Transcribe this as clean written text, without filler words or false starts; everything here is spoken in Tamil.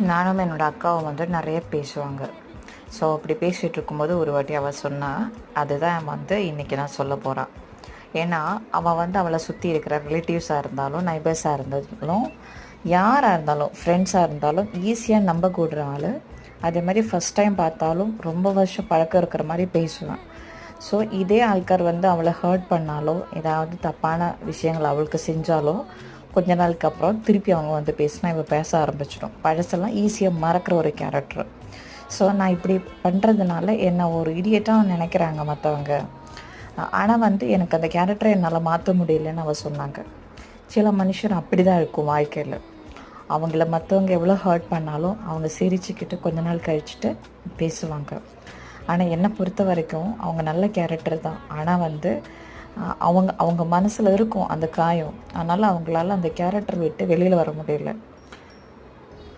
நானும் என்னோடய அக்காவும் வந்து நிறைய பேசுவாங்க. ஸோ அப்படி பேசிகிட்டு இருக்கும்போது ஒரு வாட்டி அவள் சொன்னால், அதுதான் வந்து இன்றைக்கி நான் சொல்ல போகிறான். ஏன்னா அவள் வந்து அவளை சுற்றி இருக்கிற ரிலேட்டிவ்ஸாக இருந்தாலும், நைபர்ஸாக இருந்தாலும், யாராக இருந்தாலும், ஃப்ரெண்ட்ஸாக இருந்தாலும் ஈஸியாக நம்பக்கூடுற ஆள். அதே மாதிரி ஃபஸ்ட் டைம் பார்த்தாலும் ரொம்ப வருஷம் பழக்கம் இருக்கிற மாதிரி பேசுவேன். ஸோ இதே ஆள்கார் வந்து அவளை ஹர்ட் பண்ணாலோ, ஏதாவது தப்பான விஷயங்கள் அவளுக்கு செஞ்சாலோ, கொஞ்ச நாளுக்கு அப்புறம் திருப்பி அவங்க வந்து பேசினா இவ பேச ஆரம்பிச்சிடும். பழசெல்லாம் ஈஸியாக மறக்கிற ஒரு கேரக்டர். ஸோ நான் இப்படி பண்ணுறதுனால என்னை ஒரு இடியட்டாக நினைக்கிறாங்க மற்றவங்க. ஆனால் வந்து எனக்கு அந்த கேரக்டரை என்னால் மாற்ற முடியலன்னு அவள் சொன்னாங்க. சில மனுஷர் அப்படி தான் இருக்கும் வாழ்க்கையில். அவங்கள மற்றவங்க எவ்வளோ ஹர்ட் பண்ணாலும் அவங்க சிரிச்சுக்கிட்டு கொஞ்ச நாள் கழிச்சுட்டு பேசுவாங்க. ஆனால் என்னை பொறுத்த வரைக்கும் அவங்க நல்ல கேரக்டர் தான். ஆனால் வந்து அவங்க அவங்க மனசில் இருக்கும் அந்த காயம். அதனால் அவங்களால அந்த கேரக்டர் விட்டு வெளியில் வர முடியல.